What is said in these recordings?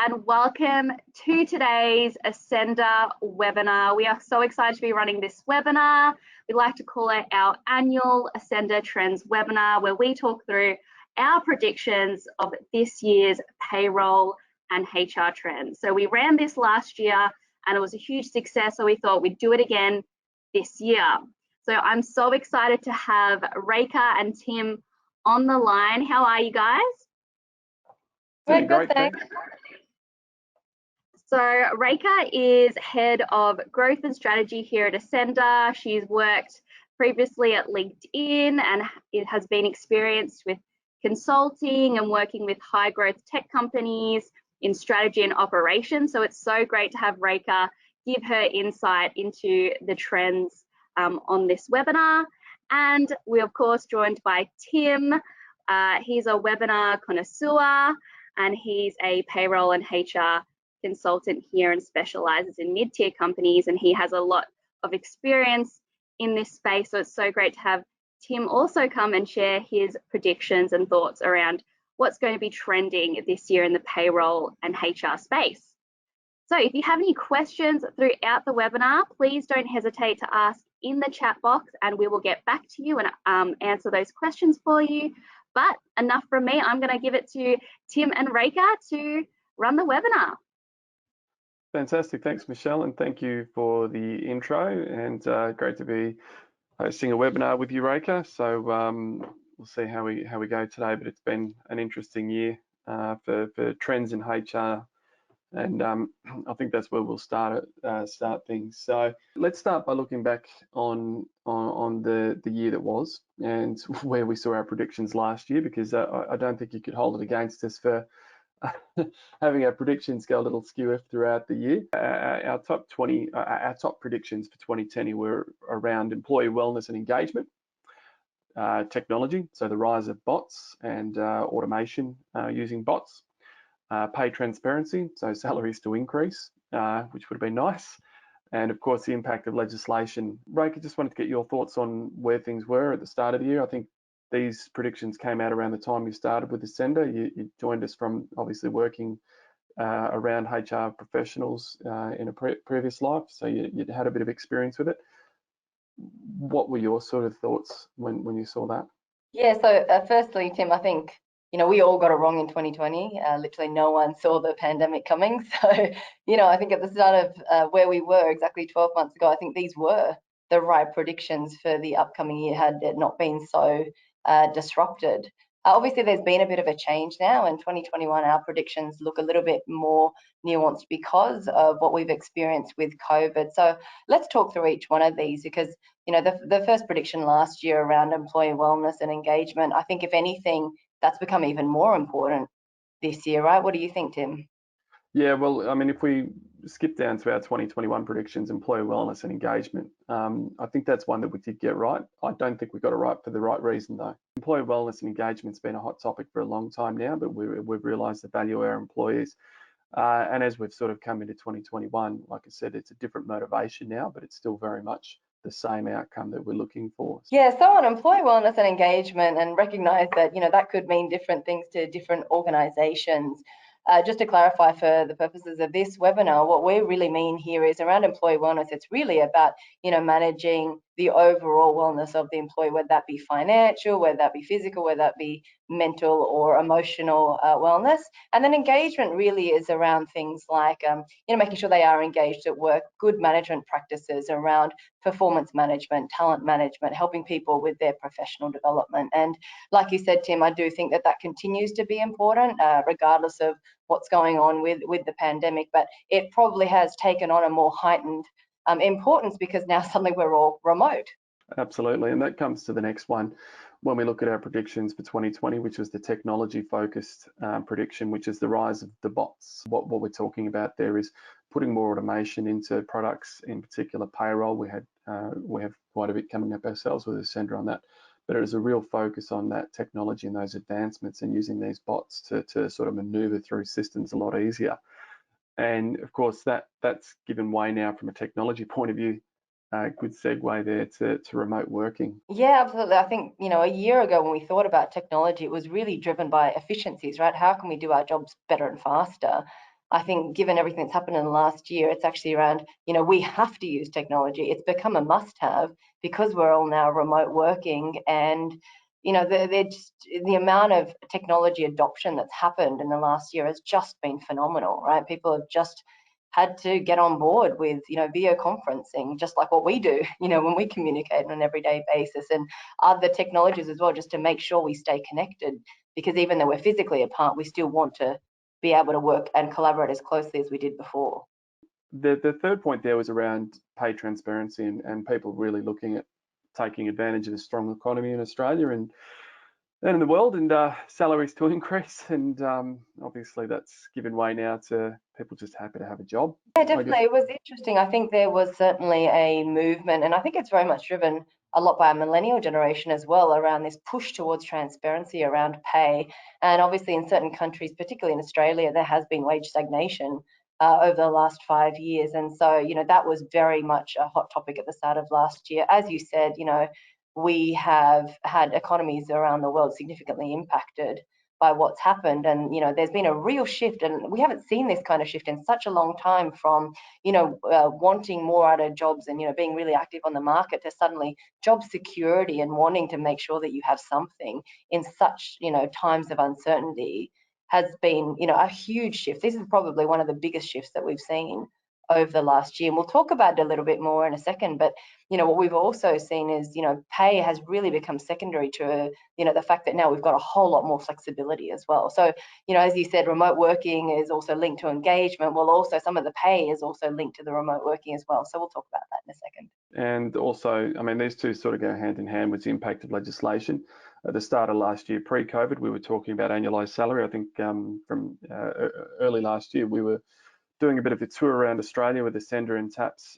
and welcome to today's Ascender webinar. We are so excited to be running this webinar. We like to call it our annual Ascender Trends webinar, where we talk through our predictions of this year's payroll and HR trends. So we ran this last year and it was a huge success, so we thought we'd do it again this year. So I'm so excited to have Rekha and Tim on the line. How are you guys? We're good, thanks. So Rekha is head of growth and strategy here at Ascender. She's worked previously at LinkedIn and it has been experienced with consulting and working with high growth tech companies in strategy and operations. So it's so great to have Rekha give her insight into the trends on this webinar. And we're of course joined by Tim. He's a webinar connoisseur and he's a payroll and HR consultant here and specializes in mid-tier companies, and he has a lot of experience in this space. So it's so great to have Tim also come and share his predictions and thoughts around what's going to be trending this year in the payroll and HR space. So if you have any questions throughout the webinar, please don't hesitate to ask in the chat box and we will get back to you and answer those questions for you. But enough from me, I'm going to give it to Tim and Rekha to run the webinar. Fantastic, thanks Michelle, and thank you for the intro, and great to be hosting a webinar with you, Rekha. So we'll see how we go today, but it's been an interesting year for trends in HR, and I think that's where we'll start things. So let's start by looking back on the year that was and where we saw our predictions last year, because I don't think you could hold it against us for having our predictions go a little skew throughout the year. Our top predictions for 2020 were around employee wellness and engagement, technology, so the rise of bots and automation using bots, pay transparency, so salaries to increase, which would have been nice, and of course the impact of legislation. Rekha, just wanted to get your thoughts on where things were at the start of the year. I think these predictions came out around the time you started with Ascender. You joined us from obviously working around HR professionals in a previous life, so you'd had a bit of experience with it. What were your sort of thoughts when you saw that? Yeah, so firstly, Tim, I think, we all got it wrong in 2020. Literally no one saw the pandemic coming. So, I think at the start of where we were exactly 12 months ago, I think these were the right predictions for the upcoming year had it not been so disrupted. Obviously, there's been a bit of a change now. In 2021, our predictions look a little bit more nuanced because of what we've experienced with COVID. So let's talk through each one of these, because the first prediction last year around employee wellness and engagement, I think if anything, that's become even more important this year, right? What do you think, Tim? Yeah, well, I mean, if we skip down to our 2021 predictions, employee wellness and engagement, I think that's one that we did get right. I don't think we got it right for the right reason, though. Employee wellness and engagement's been a hot topic for a long time now, but we've realised the value of our employees. And as we've sort of come into 2021, like I said, it's a different motivation now, but it's still very much the same outcome that we're looking for. Yeah, so on employee wellness and engagement, and recognise that, that could mean different things to different organisations. Just to clarify for the purposes of this webinar, what we really mean here is around employee wellness, it's really about, managing the overall wellness of the employee, whether that be financial, whether that be physical, whether that be mental or emotional wellness. And then engagement really is around things like, making sure they are engaged at work, good management practices around performance management, talent management, helping people with their professional development. And like you said, Tim, I do think that continues to be important, regardless of what's going on with the pandemic, but it probably has taken on a more heightened importance because now suddenly we're all remote. Absolutely, and that comes to the next one. When we look at our predictions for 2020, which was the technology-focused prediction, which is the rise of the bots. What we're talking about there is putting more automation into products, in particular payroll. We have quite a bit coming up ourselves with Ascender on that, but it is a real focus on that technology and those advancements and using these bots to sort of maneuver through systems a lot easier. And of course, that's given way now from a technology point of view. Good segue there to remote working. Yeah, absolutely. I think, a year ago when we thought about technology, it was really driven by efficiencies, right? How can we do our jobs better and faster? I think given everything that's happened in the last year, it's actually around, we have to use technology. It's become a must-have because we're all now remote working, and the amount of technology adoption that's happened in the last year has just been phenomenal, right? People have just had to get on board with, video conferencing, just like what we do, when we communicate on an everyday basis, and other technologies as well, just to make sure we stay connected, because even though we're physically apart, we still want to be able to work and collaborate as closely as we did before. The third point there was around pay transparency and people really looking at taking advantage of a strong economy in Australia and in the world, and salaries to increase, and obviously that's given way now to people just happy to have a job. Yeah, definitely. It was interesting. I think there was certainly a movement, and I think it's very much driven a lot by our millennial generation as well, around this push towards transparency around pay. And obviously in certain countries, particularly in Australia, there has been wage stagnation over the last 5 years. And so, that was very much a hot topic at the start of last year. As you said, we have had economies around the world significantly impacted by what's happened, and there's been a real shift, and we haven't seen this kind of shift in such a long time, from wanting more out of jobs and being really active on the market, to suddenly job security and wanting to make sure that you have something in such times of uncertainty has been a huge shift. This is probably one of the biggest shifts that we've seen over the last year, and we'll talk about it a little bit more in a second. But what we've also seen is pay has really become secondary to the fact that now we've got a whole lot more flexibility as well. So as you said, remote working is also linked to engagement. Well, also some of the pay is also linked to the remote working as well. So we'll talk about that in a second. And also, I mean, these two sort of go hand in hand with the impact of legislation. At the start of last year, pre-COVID, we were talking about annualised salary. I think from early last year, we were doing a bit of a tour around Australia with the Sender and TAPS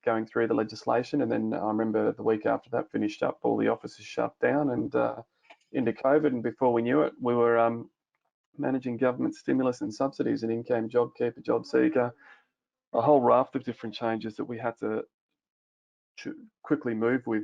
going through the legislation. And then I remember the week after that finished up, all the offices shut down and into COVID. And before we knew it, we were managing government stimulus and subsidies, and in came JobKeeper, JobSeeker, a whole raft of different changes that we had to quickly move with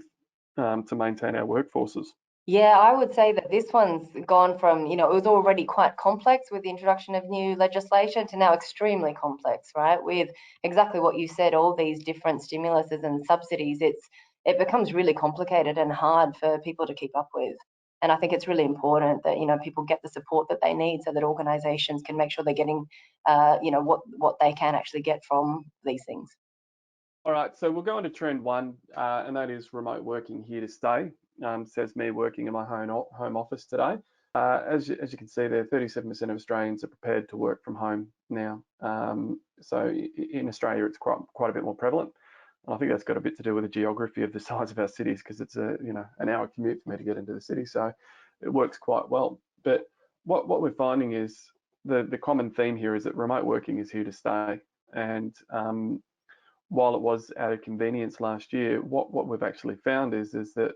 to maintain our workforces. Yeah, I would say that this one's gone from, it was already quite complex with the introduction of new legislation, to now extremely complex, right? With exactly what you said, all these different stimuluses and subsidies, it becomes really complicated and hard for people to keep up with. And I think it's really important that, people get the support that they need, so that organizations can make sure they're getting, what they can actually get from these things. All right, so we'll go into trend one, and that is remote working here to stay. Says me working in my home office today. As you can see there, 37% of Australians are prepared to work from home now. So in Australia, it's quite a bit more prevalent. I think that's got a bit to do with the geography of the size of our cities, because it's an hour commute for me to get into the city, so it works quite well. But what we're finding is the common theme here is that remote working is here to stay. And while it was out of convenience last year, what we've actually found is that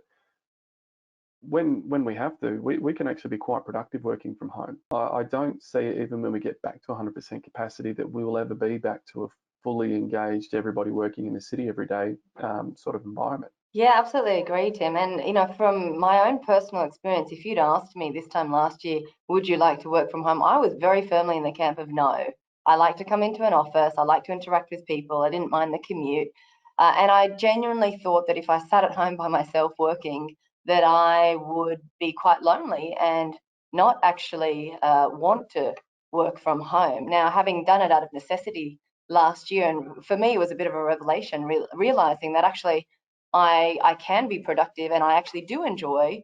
when we have to, we can actually be quite productive working from home. I don't see, even when we get back to 100% capacity, that we will ever be back to a fully engaged, everybody working in the city every day sort of environment. Yeah, absolutely agree, Tim. And, from my own personal experience, if you'd asked me this time last year, would you like to work from home? I was very firmly in the camp of no. I like to come into an office. I like to interact with people. I didn't mind the commute. And I genuinely thought that if I sat at home by myself working, that I would be quite lonely and not actually want to work from home. Now, having done it out of necessity last year, and for me, it was a bit of a revelation, realizing that actually I can be productive, and I actually do enjoy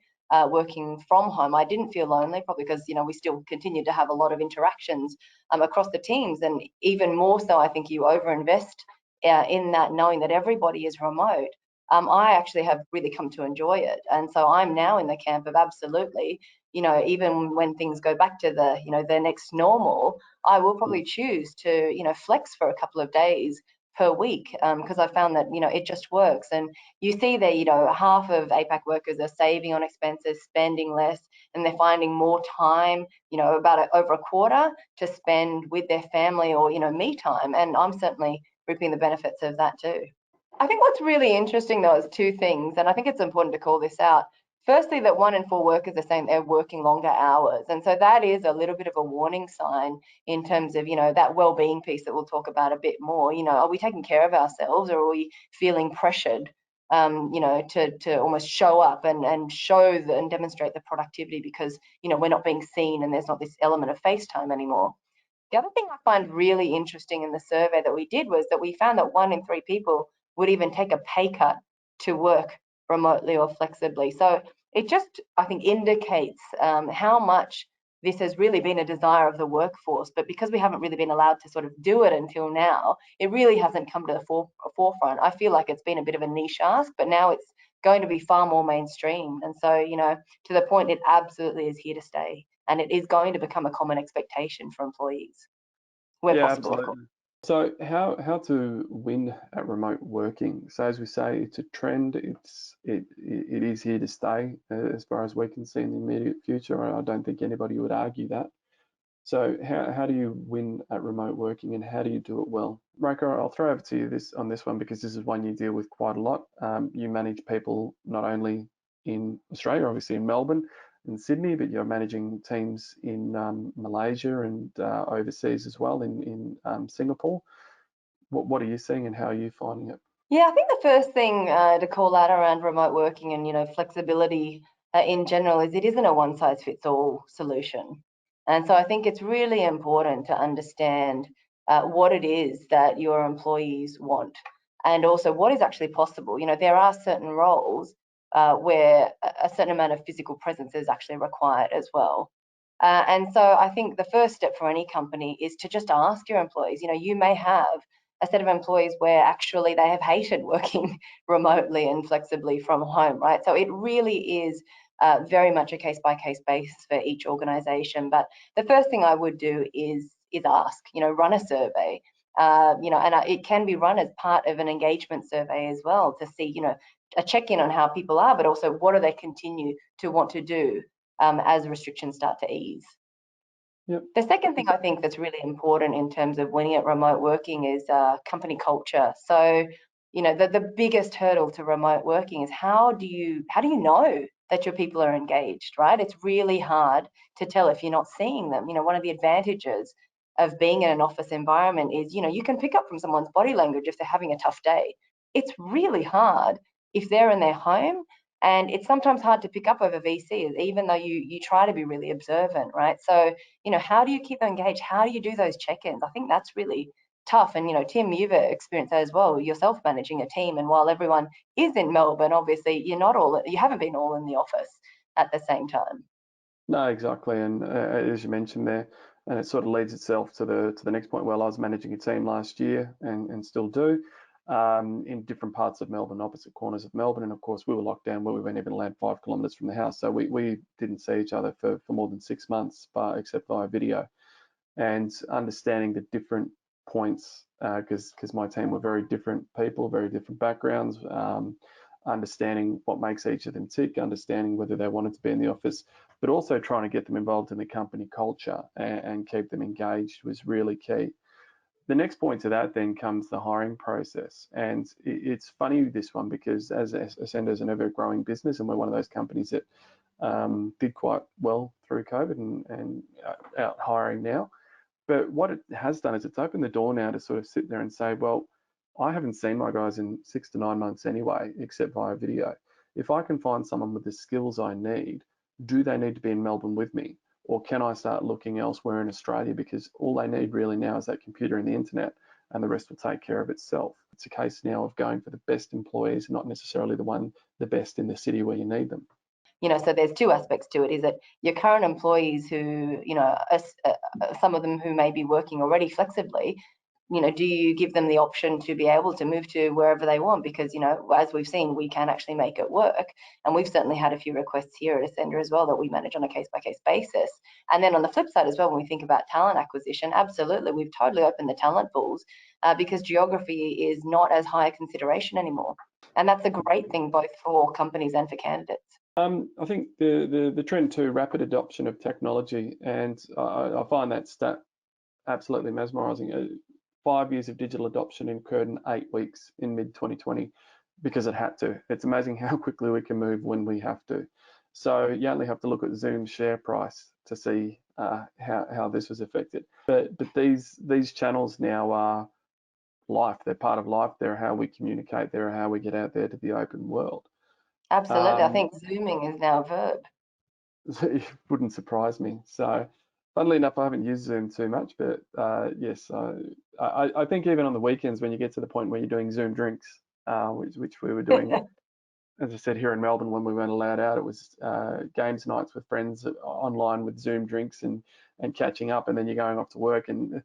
working from home. I didn't feel lonely, probably because we still continue to have a lot of interactions across the teams, and even more so, I think you overinvest in that, knowing that everybody is remote. I actually have really come to enjoy it, and so I'm now in the camp of absolutely, even when things go back to the next normal, I will probably choose to flex for a couple of days per week, because I found that it just works. And you see that half of APAC workers are saving on expenses, spending less, and they're finding more time, about over a quarter, to spend with their family or me time. And I'm certainly reaping the benefits of that too. I think what's really interesting though is two things, and I think it's important to call this out. Firstly, that 1 in 4 workers are saying they're working longer hours. And so that is a little bit of a warning sign in terms of, that well-being piece that we'll talk about a bit more. Are we taking care of ourselves, or are we feeling pressured, to almost show up and show and demonstrate the productivity because, we're not being seen and there's not this element of face time anymore. The other thing I find really interesting in the survey that we did was that we found that 1 in 3 people would even take a pay cut to work remotely or flexibly. So it just, I think, indicates how much this has really been a desire of the workforce. But because we haven't really been allowed to sort of do it until now, it really hasn't come to the forefront. I feel like it's been a bit of a niche ask, but now it's going to be far more mainstream. And so, to the point, it absolutely is here to stay. And it is going to become a common expectation for employees, where Yeah, possible, of course. absolutely. So how to win at remote working? So as we say, it's a trend. It is here to stay as far as we can see in the immediate future. I don't think anybody would argue that. So how do you win at remote working, and how do you do it well? Rika, I'll throw over to you on this one because this is one you deal with quite a lot. You manage people not only in Australia, obviously in Melbourne and Sydney, but you're managing teams in Malaysia and overseas as well in Singapore. What are you seeing, and how are you finding it? Yeah, I think the first thing to call out around remote working and flexibility in general is it isn't a one-size-fits-all solution. And so I think it's really important to understand what it is that your employees want, and also what is actually possible. There are certain roles where a certain amount of physical presence is actually required as well. And so I think the first step for any company is to just ask your employees. You may have a set of employees where actually they have hated working remotely and flexibly from home, right? So it really is very much a case-by-case basis for each organization. But the first thing I would do is ask, run a survey, and it can be run as part of an engagement survey as well to see, a check-in on how people are, but also what do they continue to want to do as restrictions start to ease. Yep. The second thing I think that's really important in terms of winning at remote working is company culture. So, the biggest hurdle to remote working is how do you know that your people are engaged, right? It's really hard to tell if you're not seeing them. One of the advantages of being in an office environment is, you can pick up from someone's body language if they're having a tough day. It's really hard if they're in their home, and it's sometimes hard to pick up over VCs, even though you try to be really observant, right? So, how do you keep them engaged? How do you do those check-ins? I think that's really tough. And, Tim, you've experienced that as well, yourself managing a team. And while everyone is in Melbourne, obviously you haven't been all in the office at the same time. No, exactly. And as you mentioned there, and it sort of leads itself to the next point. Well, I was managing a team last year and still do in different parts of Melbourne, opposite corners of Melbourne. And of course, we were locked down where we weren't even allowed 5 kilometres from the house. So we didn't see each other for more than 6 months, except via video. And understanding the different points, because my team were very different people, very different backgrounds, understanding what makes each of them tick, understanding whether they wanted to be in the office, but also trying to get them involved in the company culture and keep them engaged was really key. The next point to that then comes the hiring process. And it's funny, this one, because as Ascender is an ever-growing business, and we're one of those companies that did quite well through COVID and out hiring now. But what it has done is it's opened the door now to sort of sit there and say, well, I haven't seen my guys in 6 to 9 months anyway, except via video. If I can find someone with the skills I need, do they need to be in Melbourne with me? Or can I start looking elsewhere in Australia? Because all they need really now is that computer and the internet, and the rest will take care of itself. It's a case now of going for the best employees, not necessarily the best in the city where you need them. So there's two aspects to it. Is that your current employees who, some of them who may be working already flexibly, do you give them the option to be able to move to wherever they want? Because, as we've seen, we can actually make it work. And we've certainly had a few requests here at Ascender as well that we manage on a case-by-case basis. And then on the flip side as well, when we think about talent acquisition, absolutely, we've totally opened the talent pools because geography is not as high a consideration anymore. And that's a great thing both for companies and for candidates. I think the trend to rapid adoption of technology, and I find that stat absolutely mesmerising. 5 years of digital adoption occurred in 8 weeks in mid-2020 because it had to. It's amazing how quickly we can move when we have to. So you only have to look at Zoom's share price to see how this was affected. But these channels now are life. They're part of life. They're how we communicate. They're how we get out there to the open world. Absolutely. I think Zooming is now a verb. It wouldn't surprise me. So, funnily enough, I haven't used Zoom too much, but yes, I think even on the weekends when you get to the point where you're doing Zoom drinks, which we were doing, as I said, here in Melbourne when we weren't allowed out, it was games nights with friends online with Zoom drinks and catching up, and then you're going off to work, and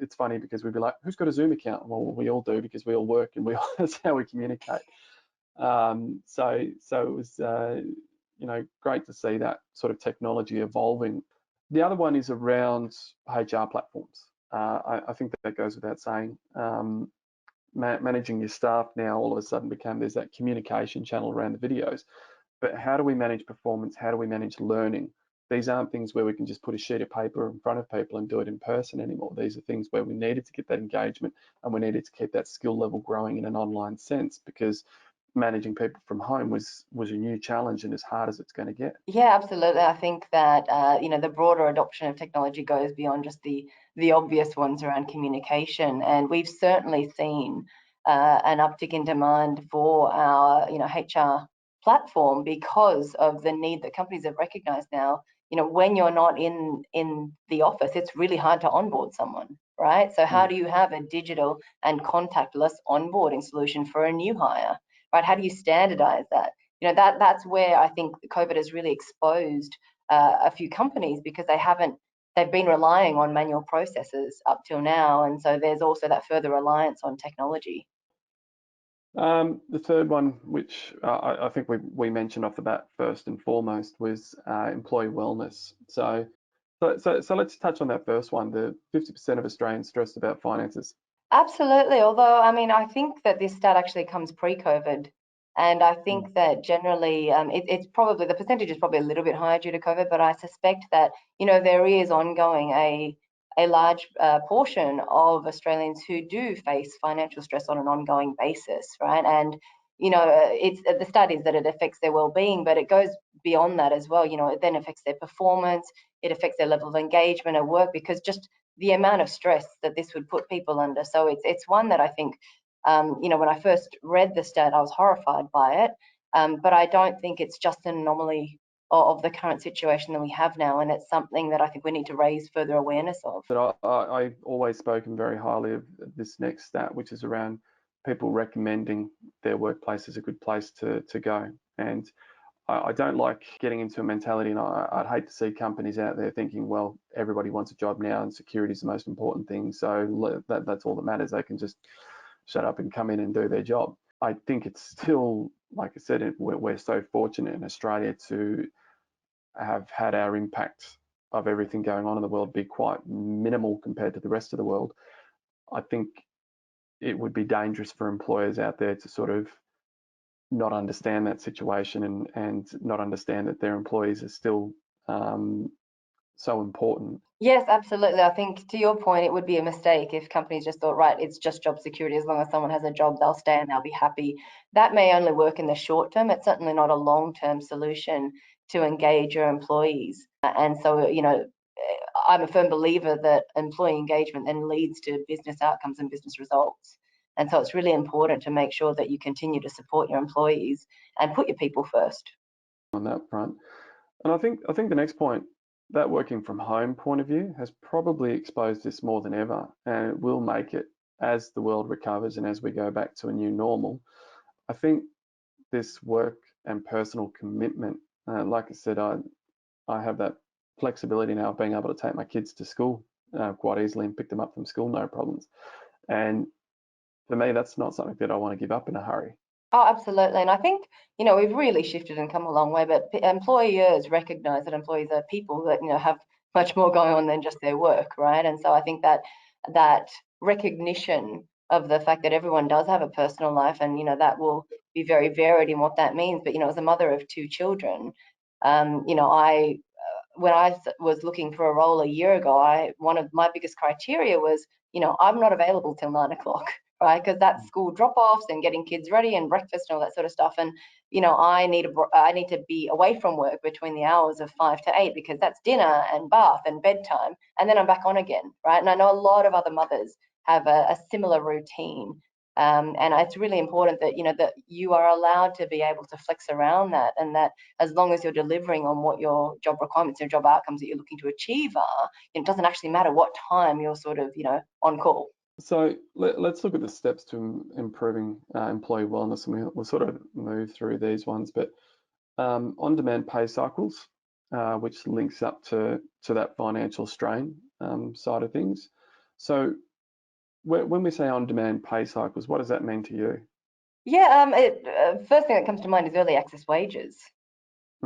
it's funny because we'd be like, who's got a Zoom account? Well, we all do because we all work and that's how we communicate. So it was great to see that sort of technology evolving. The other one is around HR platforms. I think that goes without saying. Managing your staff now all of a sudden there's that communication channel around the videos. But how do we manage performance? How do we manage learning? These aren't things where we can just put a sheet of paper in front of people and do it in person anymore. These are things where we needed to get that engagement and we needed to keep that skill level growing in an online sense, because managing people from home was a new challenge and as hard as it's going to get. Yeah, absolutely. I think that the broader adoption of technology goes beyond just the obvious ones around communication, and we've certainly seen an uptick in demand for our HR platform because of the need that companies have recognized now. When you're not in the office, it's really hard to onboard someone, right? So how do you have a digital and contactless onboarding solution for a new hire, right? How do you standardize that? That's where I think COVID has really exposed a few companies, because they've been relying on manual processes up till now, and so there's also that further reliance on technology. The third one, which I think we mentioned off the bat first and foremost, was employee wellness. So let's touch on that first one. The 50% of Australians stressed about finances. Absolutely. Although, I think that this stat actually comes pre-COVID. And I think that generally it's probably, the percentage is probably a little bit higher due to COVID, but I suspect that, there is ongoing a large portion of Australians who do face financial stress on an ongoing basis, right? And, it's the stat is that it affects their well-being, but it goes beyond that as well. It then affects their performance, it affects their level of engagement at work, because just the amount of stress that this would put people under. So it's one that I think, when I first read the stat, I was horrified by it. But I don't think it's just an anomaly of the current situation that we have now, and it's something that I think we need to raise further awareness of. But I've always spoken very highly of this next stat, which is around people recommending their workplace as a good place to go. And I don't like getting into a mentality, and I'd hate to see companies out there thinking, well, everybody wants a job now and security is the most important thing, so that's all that matters. They can just shut up and come in and do their job. I think it's still, like I said, we're so fortunate in Australia to have had our impact of everything going on in the world be quite minimal compared to the rest of the world. I think it would be dangerous for employers out there to sort of not understand that situation and not understand that their employees are still so important. Yes, absolutely. I think to your point, it would be a mistake if companies just thought, right, it's just job security. As long as someone has a job, they'll stay and they'll be happy. That may only work in the short term. It's certainly not a long-term solution to engage your employees. And so, I'm a firm believer that employee engagement then leads to business outcomes and business results. And so it's really important to make sure that you continue to support your employees and put your people first. On that front. And I think the next point, that working from home point of view, has probably exposed this more than ever, and it will make it as the world recovers and as we go back to a new normal. I think this work and personal commitment, like I said, I have that flexibility now of being able to take my kids to school quite easily and pick them up from school, no problems. And for me, that's not something that I want to give up in a hurry. Oh, absolutely. And I think, we've really shifted and come a long way, but employers recognize that employees are people that, have much more going on than just their work, right? And so I think that recognition of the fact that everyone does have a personal life, and, that will be very varied in what that means. But, as a mother of 2 children, when I was looking for a role a year ago, one of my biggest criteria was, I'm not available till 9 o'clock. right? Because that's school drop-offs and getting kids ready and breakfast and all that sort of stuff. And you know, I need to be away from work between the hours of 5 to 8 because that's dinner and bath and bedtime, and then I'm back on again, right? And I know a lot of other mothers have a similar routine. And it's really important that, you know, that you are allowed to be able to flex around that, and that as long as you're delivering on what your job requirements and job outcomes that you're looking to achieve are, it doesn't actually matter what time you're sort of, you know, on call. So let's look at the steps to improving employee wellness, and we'll sort of move through these ones. But on-demand pay cycles, which links up to that financial strain side of things. So when we say on-demand pay cycles, what does that mean to you? Yeah, first thing that comes to mind is early access wages.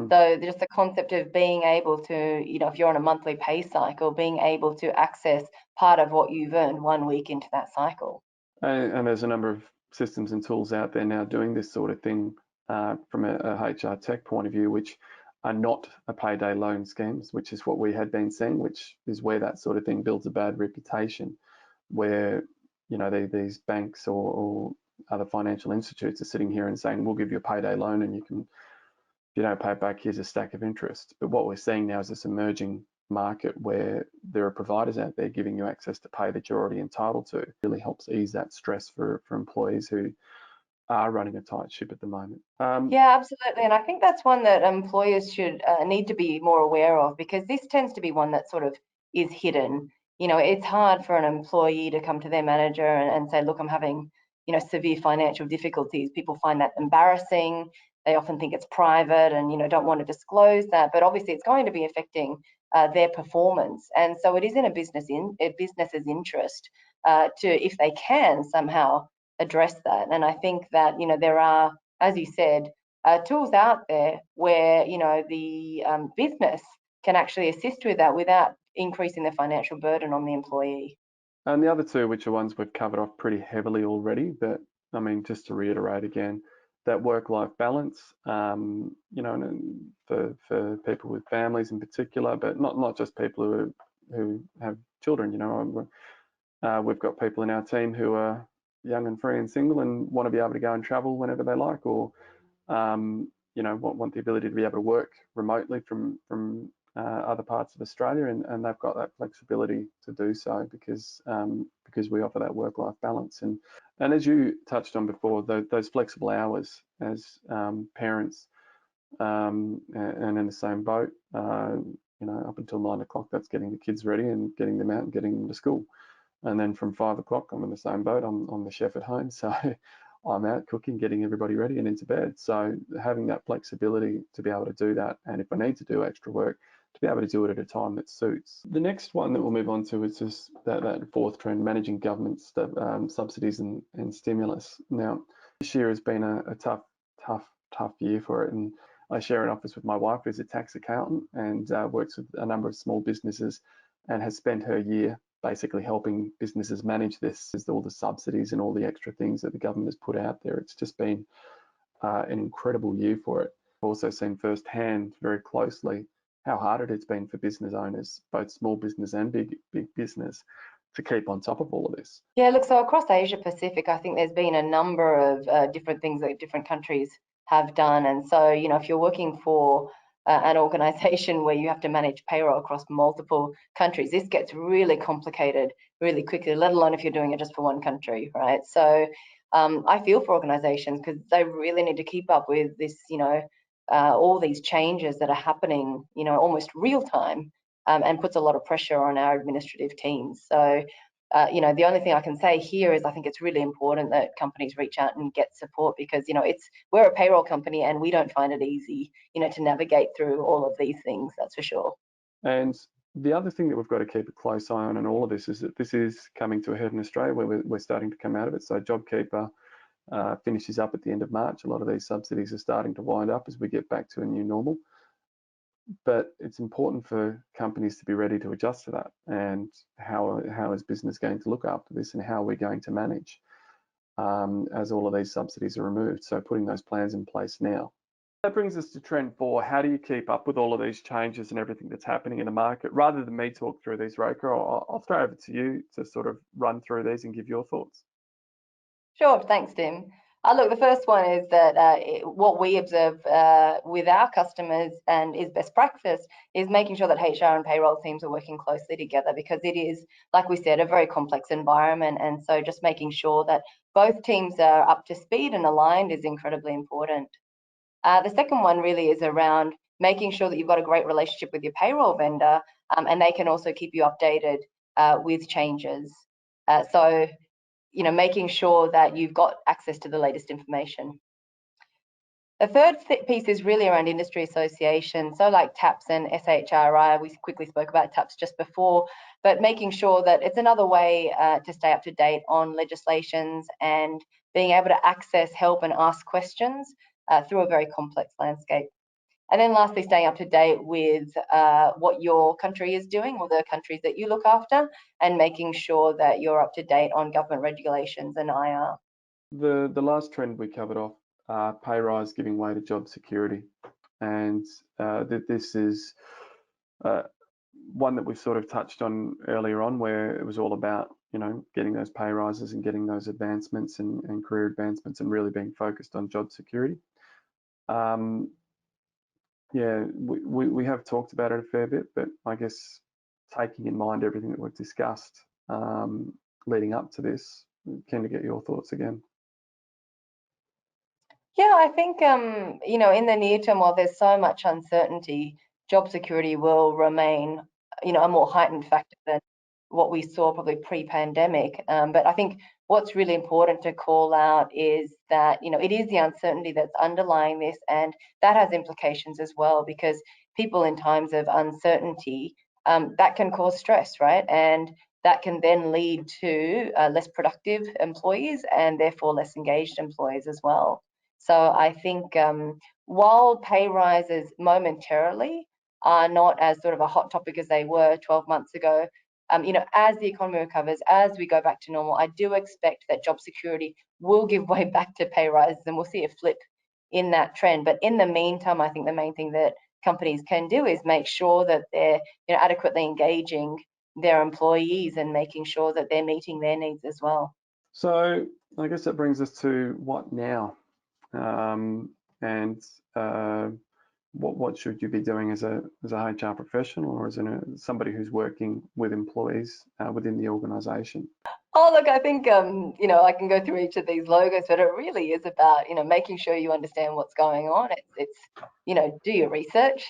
So just the concept of being able to, you know, if you're on a monthly pay cycle, being able to access part of what you've earned 1 week into that cycle. And there's a number of systems and tools out there now doing this sort of thing from a HR tech point of view, which are not a payday loan schemes, which is what we had been seeing, which is where that sort of thing builds a bad reputation, where, you know, these banks or other financial institutes are sitting here and saying, we'll give you a payday loan and you can, if you don't pay it back, here's a stack of interest. But what we're seeing now is this emerging market where there are providers out there giving you access to pay that you're already entitled to. It really helps ease that stress for employees who are running a tight ship at the moment. Yeah, absolutely. And I think that's one that employers should need to be more aware of, because this tends to be one that sort of is hidden. You know, it's hard for an employee to come to their manager and say, look, I'm having, you know, severe financial difficulties. People find that embarrassing. They often think it's private and, you know, don't want to disclose that. But obviously it's going to be affecting their performance. And so it is in a business's interest to, if they can somehow address that. And I think that, you know, there are, as you said, tools out there where, you know, the business can actually assist with that without increasing the financial burden on the employee. And the other two, which are ones we've covered off pretty heavily already, but I mean, just to reiterate again, that work-life balance, you know, and for people with families in particular, but not just people who have children. You know, we've got people in our team who are young and free and single and want to be able to go and travel whenever they like, or you know, want the ability to be able to work remotely from other parts of Australia, and they've got that flexibility to do so because we offer that work-life balance. And as you touched on before, those flexible hours as parents and in the same boat, you know, up until 9 o'clock, that's getting the kids ready and getting them out and getting them to school. And then from 5 o'clock, I'm in the same boat. I'm the chef at home, so I'm out cooking, getting everybody ready and into bed. So having that flexibility to be able to do that, and if I need to do extra work, to be able to do it at a time that suits. The next one that we'll move on to is just that fourth trend, managing government subsidies and stimulus. Now, this year has been a tough year for it, and I share an office with my wife, who's a tax accountant and works with a number of small businesses, and has spent her year basically helping businesses manage this, all the subsidies and all the extra things that the government has put out there. It's just been an incredible year for it. I've also seen firsthand very closely how hard it has been for business owners, both small business and big business, to keep on top of all of this. Yeah, look, so across Asia Pacific, I think there's been a number of different things that different countries have done. And so, you know, if you're working for an organization where you have to manage payroll across multiple countries, this gets really complicated really quickly, let alone if you're doing it just for one country, right? So I feel for organizations because they really need to keep up with this, you know, all these changes that are happening, you know, almost real time, and puts a lot of pressure on our administrative teams. So, you know, the only thing I can say here is I think it's really important that companies reach out and get support, because, you know, we're a payroll company and we don't find it easy, you know, to navigate through all of these things, that's for sure. And the other thing that we've got to keep a close eye on in all of this is that this is coming to a head in Australia, where we're starting to come out of it. So JobKeeper finishes up at the end of March. A lot of these subsidies are starting to wind up as we get back to a new normal. But it's important for companies to be ready to adjust to that. And how is business going to look after this, and how are we going to manage as all of these subsidies are removed? So putting those plans in place now. That brings us to trend 4. How do you keep up with all of these changes and everything that's happening in the market? Rather than me talk through these, Roka, I'll throw over to you to sort of run through these and give your thoughts. Sure, thanks, Tim. Look, the first one is that what we observe with our customers and is best practice is making sure that HR and payroll teams are working closely together, because it is, like we said, a very complex environment. And so just making sure that both teams are up to speed and aligned is incredibly important. The second one really is around making sure that you've got a great relationship with your payroll vendor, and they can also keep you updated with changes. So, making sure that you've got access to the latest information. The third piece is really around industry association. So like TAPS and SHRI, we quickly spoke about TAPS just before, but making sure that it's another way to stay up to date on legislations and being able to access help and ask questions through a very complex landscape. And then lastly, staying up to date with what your country is doing, or the countries that you look after, and making sure that you're up to date on government regulations and IR. The last trend we covered off, Payrise giving way to job security. And this is one that we sort of touched on earlier on, where it was all about, getting those pay rises and getting those advancements and career advancements, and really being focused on job security. Yeah, we have talked about it a fair bit, but I guess taking in mind everything that we've discussed leading up to this, keen to get your thoughts again. Yeah, I think, in the near term, while there's so much uncertainty, job security will remain, a more heightened factor than what we saw probably pre-pandemic. But I think what's really important to call out is that, it is the uncertainty that's underlying this, and that has implications as well, because people in times of uncertainty, that can cause stress, right? And that can then lead to less productive employees, and therefore less engaged employees as well. So I think while pay rises momentarily are not as sort of a hot topic as they were 12 months ago, as the economy recovers, as we go back to normal, I do expect that job security will give way back to pay rises, and we'll see a flip in that trend. But in the meantime, I think the main thing that companies can do is make sure that they're adequately engaging their employees and making sure that they're meeting their needs as well. So I guess that brings us to what now? And what should you be doing as a HR professional, or as somebody who's working with employees within the organisation? Oh, look, I think, I can go through each of these logos, but it really is about, making sure you understand what's going on. It's do your research,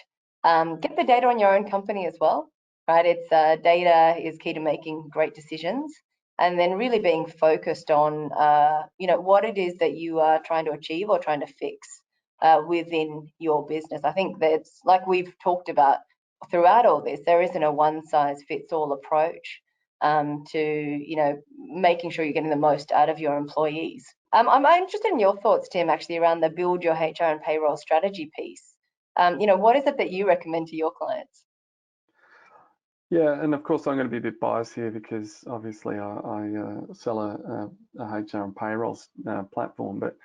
get the data on your own company as well, right? It's data is key to making great decisions, and then really being focused on, what it is that you are trying to achieve or trying to fix within your business. I think that's, like we've talked about throughout all this, there isn't a one size fits all approach to making sure you're getting the most out of your employees. I'm interested in your thoughts, Tim, actually around the build your HR and payroll strategy piece. What is it that you recommend to your clients? Yeah, and of course I'm going to be a bit biased here, because obviously I sell a HR and payroll platform. But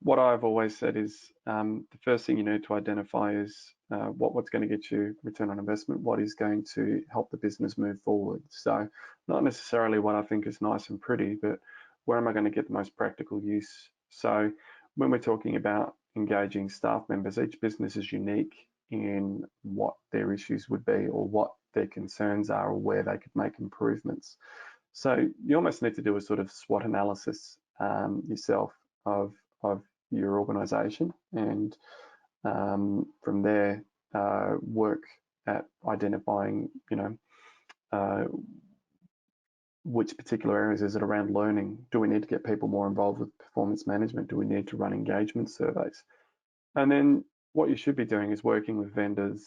what I've always said is the first thing you need to identify is what's going to get you return on investment, what is going to help the business move forward. So not necessarily what I think is nice and pretty, but where am I going to get the most practical use? So when we're talking about engaging staff members, each business is unique in what their issues would be, or what their concerns are, or where they could make improvements. So you almost need to do a sort of SWOT analysis yourself of your organisation, and from there work at identifying, which particular areas is it around learning? Do we need to get people more involved with performance management? Do we need to run engagement surveys? And then what you should be doing is working with vendors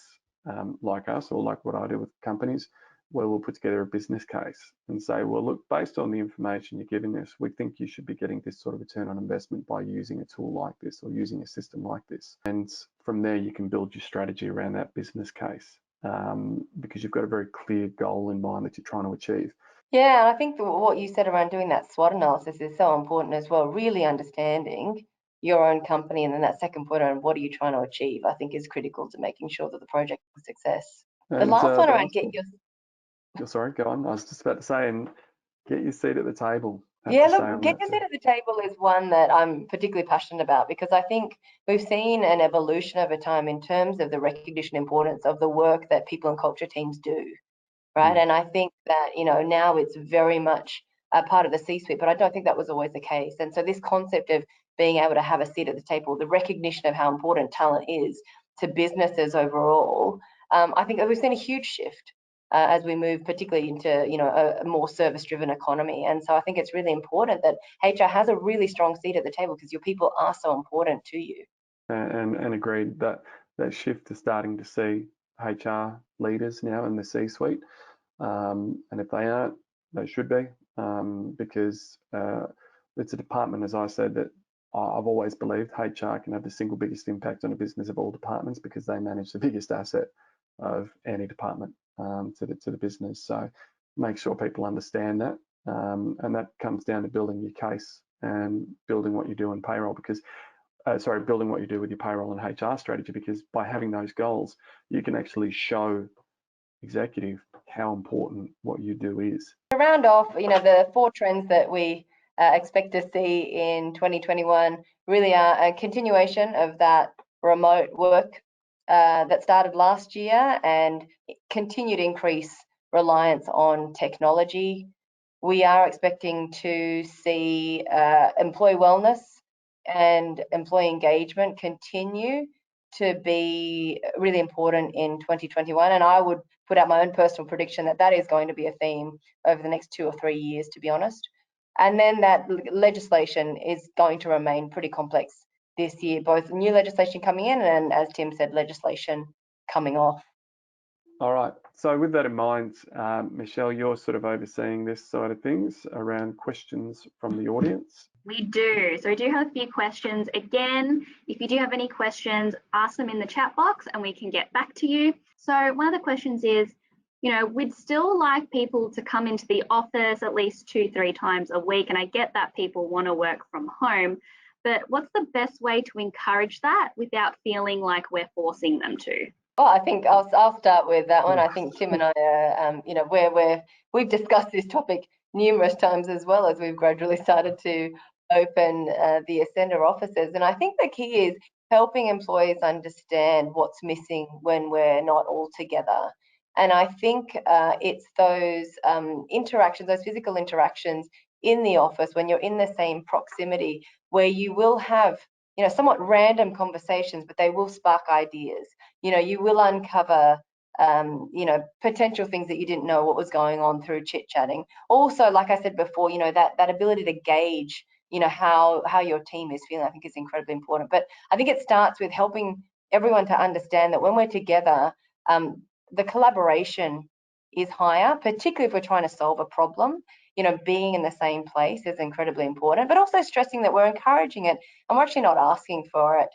like us, or like what I do with companies, where we'll put together a business case and say, well, look, based on the information you're giving us, we think you should be getting this sort of return on investment by using a tool like this, or using a system like this. And from there, you can build your strategy around that business case, because you've got a very clear goal in mind that you're trying to achieve. Yeah, I think what you said around doing that SWOT analysis is so important as well. Really understanding your own company, and then that second point on what are you trying to achieve, I think is critical to making sure that the project is a success. The last one around get your... Sorry, go on. I was just about to say, and get your seat at the table. Yeah, to say look, on get that? your seat at the table is one that I'm particularly passionate about, because I think we've seen an evolution over time in terms of the recognition importance of the work that people and culture teams do, right? And I think that, now it's very much a part of the C-suite, but I don't think that was always the case. And so this concept of being able to have a seat at the table, the recognition of how important talent is to businesses overall, I think that we've seen a huge shift as we move particularly into a more service-driven economy. And so I think it's really important that HR has a really strong seat at the table, because your people are so important to you. And agreed that that shift is starting to see HR leaders now in the C-suite, and if they aren't, they should be, because it's a department, as I said, that I've always believed HR can have the single biggest impact on a business of all departments, because they manage the biggest asset of any department to the business. So make sure people understand that, and that comes down to building your case and building what you do in payroll, because building what you do with your payroll and HR strategy, because by having those goals, you can actually show executive how important what you do is. To round off, the 4 trends that we expect to see in 2021 really are a continuation of that remote work that started last year, and continued increase reliance on technology. We are expecting to see employee wellness and employee engagement continue to be really important in 2021, and I would put out my own personal prediction that that is going to be a theme over the next 2 or 3 years, to be honest. And then that legislation is going to remain pretty complex this year, both new legislation coming in and, as Tim said, legislation coming off. All right. So with that in mind, Michelle, you're sort of overseeing this side of things around questions from the audience. We do. So we do have a few questions. Again, if you do have any questions, ask them in the chat box and we can get back to you. So one of the questions is, we'd still like people to come into the office at least 2-3 times a week. And I get that people want to work from home, but what's the best way to encourage that without feeling like we're forcing them to? Well, I think I'll start with that one. I think Tim and I are, we've discussed this topic numerous times, as well as we've gradually started to open the Ascender offices. And I think the key is helping employees understand what's missing when we're not all together. And I think it's those interactions, those physical interactions in the office when you're in the same proximity, where you will have somewhat random conversations, but they will spark ideas. You will uncover potential things that you didn't know what was going on through chit-chatting. Also, like I said before, that ability to gauge how your team is feeling, I think is incredibly important. But I think it starts with helping everyone to understand that when we're together, the collaboration is higher, particularly if we're trying to solve a problem. Being in the same place is incredibly important, but also stressing that we're encouraging it and we're actually not asking for it,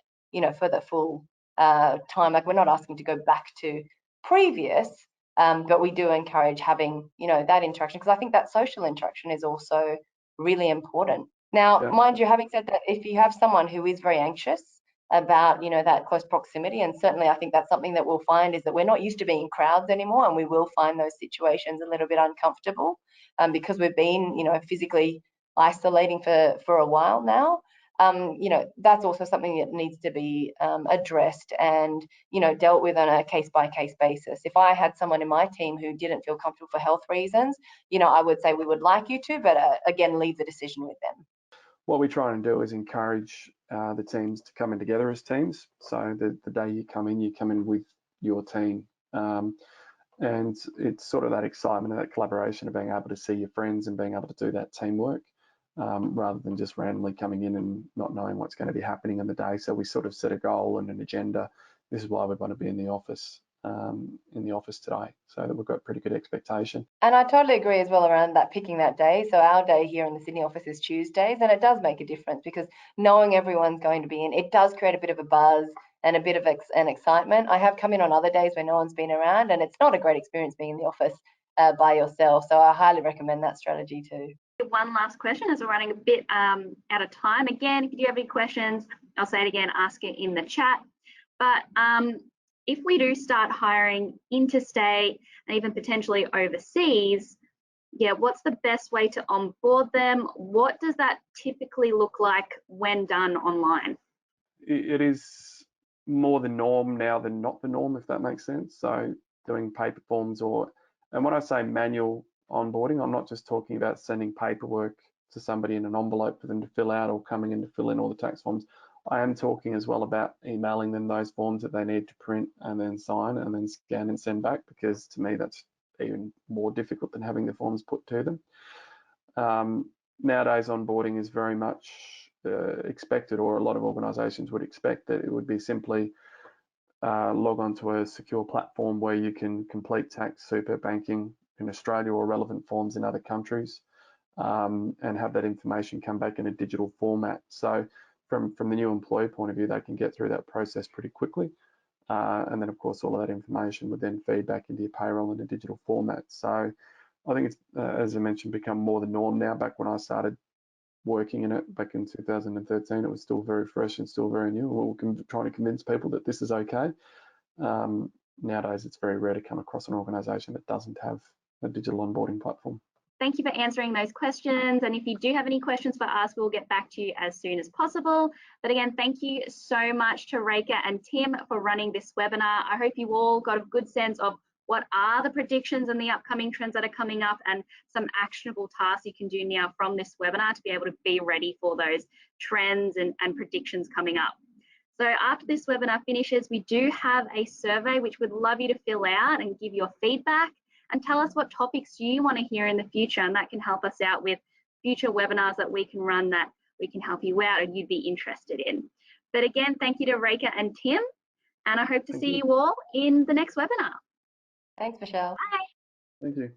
for the full time. Like, we're not asking to go back to previous, but we do encourage having, that interaction, because I think that social interaction is also really important. Now, mind you, having said that, if you have someone who is very anxious about, that close proximity, and certainly I think that's something that we'll find, is that we're not used to being in crowds anymore, and we will find those situations a little bit uncomfortable because we've been, physically isolating for a while now. That's also something that needs to be addressed and, dealt with on a case-by-case basis. If I had someone in my team who didn't feel comfortable for health reasons, I would say we would like you to, but again, leave the decision with them. What we try and do is encourage the teams to come in together as teams. So the day you come in with your team. And it's sort of that excitement and that collaboration of being able to see your friends and being able to do that teamwork, rather than just randomly coming in and not knowing what's going to be happening in the day. So we sort of set a goal and an agenda. This is why we want to be in the office today, so that we've got pretty good expectation. And I totally agree as well around that, picking that day. So our day here in the Sydney office is Tuesdays, and it does make a difference, because knowing everyone's going to be in, it does create a bit of a buzz and a bit of an excitement. I have come in on other days where no one's been around, and it's not a great experience being in the office by yourself. So I highly recommend that strategy too. One last question, as we're running a bit out of time. Again, if you do have any questions, I'll say it again, ask it in the chat. But if we do start hiring interstate and even potentially overseas, yeah, what's the best way to onboard them? What does that typically look like when done online? It is more the norm now than not the norm, if that makes sense. So doing paper forms and when I say manual onboarding, I'm not just talking about sending paperwork to somebody in an envelope for them to fill out or coming in to fill in all the tax forms. I am talking as well about emailing them those forms that they need to print and then sign and then scan and send back, because to me that's even more difficult than having the forms put to them. Nowadays, onboarding is very much expected, or a lot of organisations would expect that it would be simply log on to a secure platform where you can complete tax, super, banking in Australia or relevant forms in other countries, and have that information come back in a digital format. So from the new employee point of view, they can get through that process pretty quickly. And then, of course, all of that information would then feed back into your payroll in a digital format. So I think it's, as I mentioned, become more the norm now. Back when I started working in it back in 2013, it was still very fresh and still very new. We were trying to convince people that this is okay. Nowadays, it's very rare to come across an organisation that doesn't have a digital onboarding platform. Thank you for answering those questions. And if you do have any questions for us, we'll get back to you as soon as possible. But again, thank you so much to Reka and Tim for running this webinar. I hope you all got a good sense of what are the predictions and the upcoming trends that are coming up, and some actionable tasks you can do now from this webinar to be able to be ready for those trends and predictions coming up. So after this webinar finishes, we do have a survey which we'd love you to fill out and give your feedback and tell us what topics you want to hear in the future, and that can help us out with future webinars that we can run that we can help you out and you'd be interested in. But again, thank you to Reka and Tim, and I hope to see you all in the next webinar. Thanks, Michelle. Bye. Thank you.